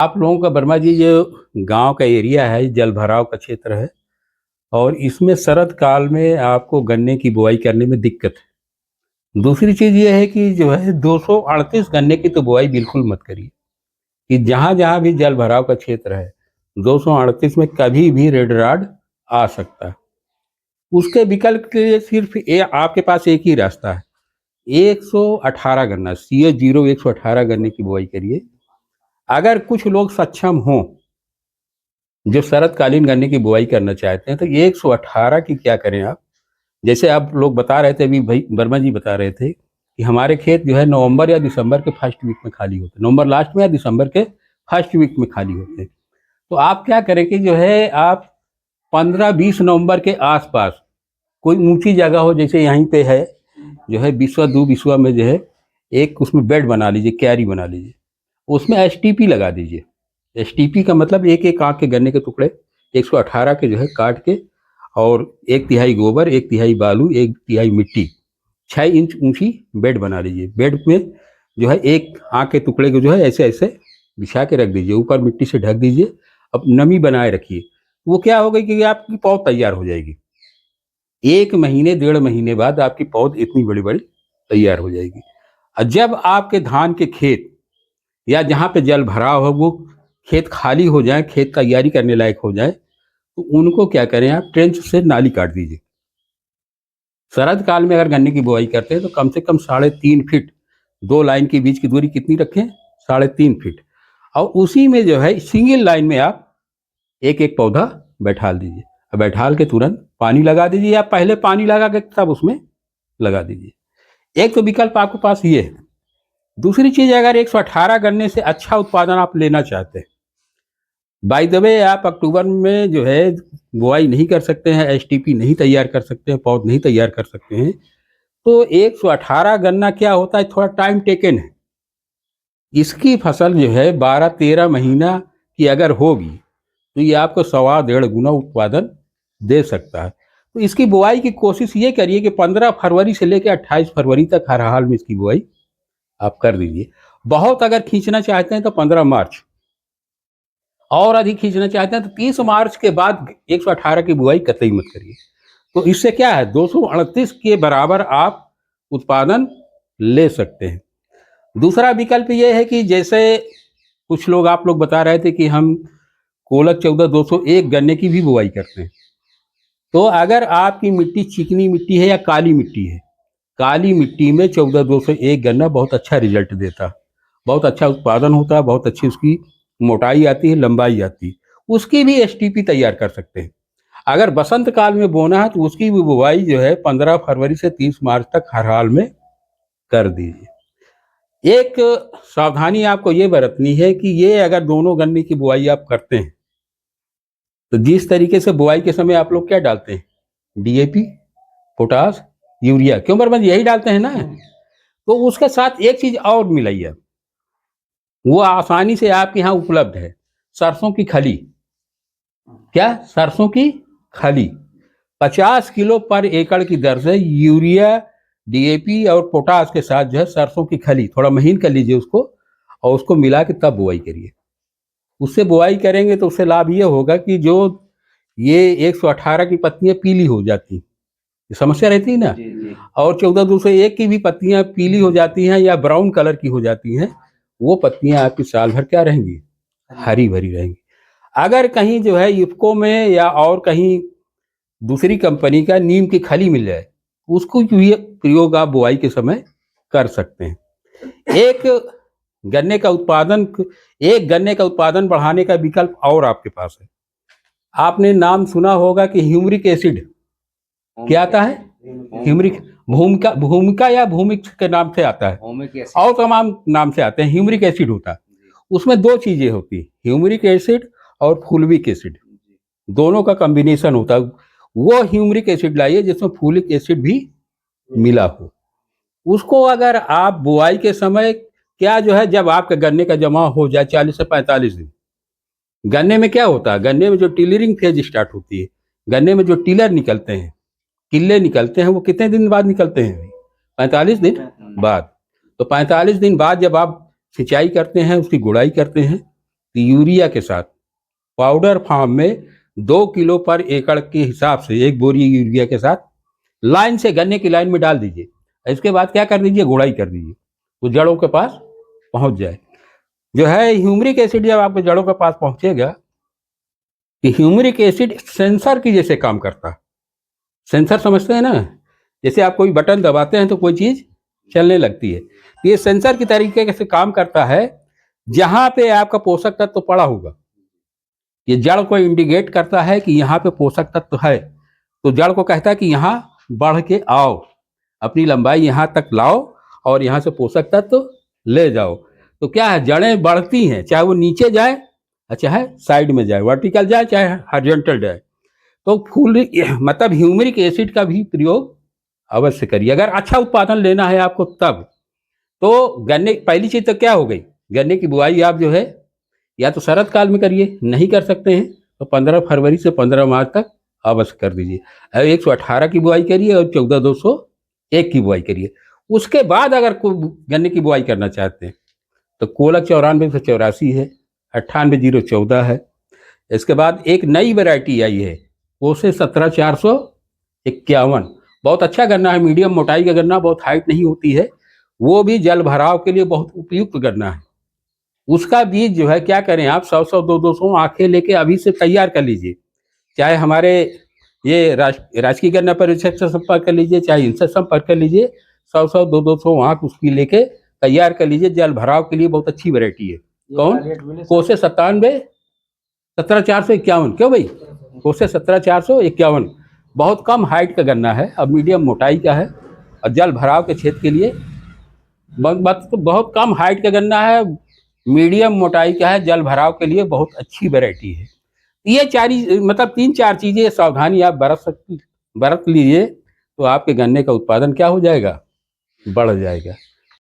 आप लोगों का वर्मा जी जो गांव का एरिया है, जल भराव का क्षेत्र है और इसमें शरद काल में आपको गन्ने की बुआई करने में दिक्कत है। दूसरी चीज़ ये है कि जो है 238 गन्ने की तो बुआई बिल्कुल मत करिए कि जहाँ जहाँ भी जल भराव का क्षेत्र है 238 में कभी भी रेड राड आ सकता है। उसके विकल्प के लिए सिर्फ आपके पास एक ही रास्ता है, 118 गन्ना CO 118 गन्ने की बुआई करिए। अगर कुछ लोग सक्षम हों जो शरतकालीन गन्ने की बुआई करना चाहते हैं तो ये 118 की क्या करें आप, जैसे आप लोग बता रहे थे अभी भाई वर्मा जी बता रहे थे कि हमारे खेत जो है नवंबर या दिसंबर के फर्स्ट वीक में खाली होते हैं, नवंबर लास्ट में या दिसंबर के फर्स्ट वीक में खाली होते हैं। तो आप क्या करें कि जो है आप 15-20 नवंबर के आसपास कोई ऊंची जगह हो, जैसे यहीं पे है जो है विश्वा में जो है एक उसमें बेड बना लीजिए, क्यारी बना लीजिए, उसमें STP लगा दीजिए। STP का मतलब एक एक आँख के गन्ने के टुकड़े 118 के जो है काट के, और 1/3 गोबर, 1/3 बालू, 1/3 मिट्टी, 6 इंच ऊंची बेड बना लीजिए। बेड में जो है एक आँख के टुकड़े को जो है ऐसे ऐसे बिछा के रख दीजिए, ऊपर मिट्टी से ढक दीजिए। अब नमी बनाए रखिए। वो क्या होगा कि आपकी पौध तैयार हो जाएगी। 1 महीने 1.5 महीने बाद आपकी पौध इतनी बड़ी बड़ी तैयार हो जाएगी। और जब आपके धान के खेत या जहाँ पे जल भराव हो वो खेत खाली हो जाए, खेत तैयारी करने लायक हो जाए, तो उनको क्या करें आप ट्रेंच से नाली काट दीजिए। शरद काल में अगर गन्ने की बुआई करते हैं तो कम से कम 3.5 फीट, 2 लाइन के बीच की दूरी कितनी रखें, 3.5 फीट, और उसी में जो है सिंगल लाइन में आप एक एक पौधा बैठाल दीजिए। और बैठाल के तुरंत पानी लगा दीजिए, या पहले पानी लगा के तब उसमें लगा दीजिए। एक तो विकल्प आपके पास ये है। दूसरी चीज़, अगर 118 गन्ने से अच्छा उत्पादन आप लेना चाहते हैं, बाय द वे आप अक्टूबर में जो है बुआई नहीं कर सकते हैं, STP नहीं तैयार कर सकते हैं, पौध नहीं तैयार कर सकते हैं, तो 118 गन्ना क्या होता है, थोड़ा टाइम टेकन है। इसकी फसल जो है 12-13 महीना की अगर होगी तो ये आपको 1.25 गुना उत्पादन दे सकता है। तो इसकी बुआई की कोशिश ये करिए कि 15 फरवरी से लेकर 28 फरवरी तक हर हाल में इसकी बुआई आप कर दीजिए। बहुत अगर खींचना चाहते हैं तो 15 मार्च, और अधिक खींचना चाहते हैं तो 30 मार्च के बाद 118 की बुआई कतई मत करिए। तो इससे क्या है, 238 के बराबर आप उत्पादन ले सकते हैं। दूसरा विकल्प ये है कि जैसे कुछ लोग आप लोग बता रहे थे कि हम कोलक 14-201 गन्ने की भी बुआई करते हैं। तो अगर आपकी मिट्टी चिकनी मिट्टी है या काली मिट्टी है, काली मिट्टी में 14-201 गन्ना बहुत अच्छा रिजल्ट देता है, बहुत अच्छा उत्पादन होता है, बहुत अच्छी उसकी मोटाई आती है, लंबाई आती है। उसकी भी STP तैयार कर सकते हैं। अगर बसंत काल में बोना है तो उसकी भी बुआई जो है 15 फरवरी से 30 मार्च तक हर हाल में कर दीजिए। एक सावधानी आपको ये बरतनी है कि ये अगर दोनों गन्ने की बुआई आप करते हैं तो जिस तरीके से बुआई के समय आप लोग क्या डालते हैं, DAP, पोटास, यूरिया, क्यों बर्मन यही डालते हैं ना, तो उसके साथ एक चीज और मिलाइए, वो आसानी से आपके यहाँ उपलब्ध है, सरसों की खली। क्या, सरसों की खली 50 किलो पर एकड़ की दर से यूरिया, DAP और पोटास के साथ जो है सरसों की खली थोड़ा महीन कर लीजिए उसको, और उसको मिला के तब बुआई करिए। उससे बुआई करेंगे तो उससे लाभ ये होगा कि जो ये 118 की पत्तियां पीली हो जाती, समस्या रहती है ना, और 14-201 की भी पत्तियां पीली हो जाती हैं या ब्राउन कलर की हो जाती हैं, वो पत्तियां आपकी साल भर क्या रहेंगी, हरी भरी रहेंगी। अगर कहीं जो है इफ्को में या और कहीं दूसरी कंपनी का नीम की खली मिल जाए, उसको भी प्रयोग आप बुआई के समय कर सकते हैं। गन्ने का उत्पादन एक गन्ने का उत्पादन बढ़ाने का विकल्प और आपके पास है। आपने नाम सुना होगा कि ह्यूमरिक एसिड, क्या आता है, ह्यूमरिक, भूमिका भूमिका या भूमिक के नाम से आता है, और तमाम नाम से आते हैं, ह्यूमरिक एसिड होता है। उसमें 2 चीजें होती है, ह्यूमरिक एसिड और फुलविक एसिड, दोनों का कॉम्बिनेशन होता है। वो ह्यूमरिक एसिड लाइए जिसमें फुलिक एसिड भी मिला हो। उसको अगर आप बुआई के समय, क्या जो है जब आपके गन्ने का जमा हो जाए 40 से 45 दिन, गन्ने में क्या होता है, गन्ने में जो टिलरिंग फेज स्टार्ट होती है, गन्ने में जो टिलर निकलते हैं, किल्ले निकलते हैं, वो कितने दिन बाद निकलते हैं, 45 दिन बाद। तो 45 दिन बाद जब आप सिंचाई करते हैं, उसकी गुड़ाई करते हैं, तो यूरिया के साथ पाउडर फॉर्म में 2 किलो पर एकड़ के हिसाब से एक बोरी यूरिया के साथ लाइन से गन्ने की लाइन में डाल दीजिए। इसके बाद क्या कर दीजिए, गुड़ाई कर दीजिए, वो जड़ों के पास पहुंच जाए। जो है ह्यूमरिक एसिड जब आपके जड़ों के पास पहुंचेगा, कि ह्यूमरिक एसिड सेंसर की जैसे काम करता है। सेंसर समझते हैं ना, जैसे आप कोई बटन दबाते हैं तो कोई चीज चलने लगती है, ये सेंसर की तरीके से काम करता है। जहां पे आपका पोषक तत्व पड़ा होगा, ये जड़ को इंडिकेट करता है कि यहाँ पे पोषक तत्व है, तो जड़ को कहता है कि यहाँ बढ़ के आओ, अपनी लंबाई यहाँ तक लाओ और यहाँ से पोषक तत्व ले जाओ। तो क्या है, जड़ें बढ़ती हैं, चाहे वो नीचे जाए चाहे साइड में जाए, वर्टिकल जाए चाहे हॉरिजॉन्टल जाए। तो फूल मतलब ह्यूमरिक एसिड का भी प्रयोग अवश्य करिए अगर अच्छा उत्पादन लेना है आपको तब। तो गन्ने पहली चीज तो क्या हो गई, गन्ने की बुआई आप जो है या तो शरद काल में करिए, नहीं कर सकते हैं तो 15 फरवरी से 15 मार्च तक अवश्य कर दीजिए। 118 की बुआई करिए और 14,201 की बुआई करिए। उसके बाद अगर गन्ने की बुआई करना चाहते हैं तो कोलक 9484 है, 98,014 है। इसके बाद एक नई वैरायटी आई है, कोसे 17,451, बहुत अच्छा गन्ना है, मीडियम मोटाई का गन्ना, बहुत हाइट नहीं होती है, वो भी जल भराव के लिए बहुत उपयुक्त गन्ना है। उसका बीज जो है क्या करें आप 100-100 200 आंखें लेके अभी से तैयार कर लीजिए। चाहे हमारे ये राजकीय गन्ना परिषद से संपर्क कर लीजिए, चाहे इनसे संपर्क कर लीजिए। 100-100 200 आंख उसकी लेके तैयार कर लीजिए, जल भराव के लिए बहुत अच्छी वैरायटी है। कौन, कोसे 17,451, क्यों भाई, कोसे 17,451 बहुत कम हाइट का गन्ना है, अब मीडियम मोटाई का है और जल भराव के क्षेत्र के लिए बहुत कम हाइट का गन्ना है, मीडियम मोटाई का है, जल भराव के लिए बहुत अच्छी वैरायटी है। ये मतलब 3-4 चीजें सावधानी आप बरत लीजिए तो आपके गन्ने का उत्पादन क्या हो जाएगा, बढ़ जाएगा।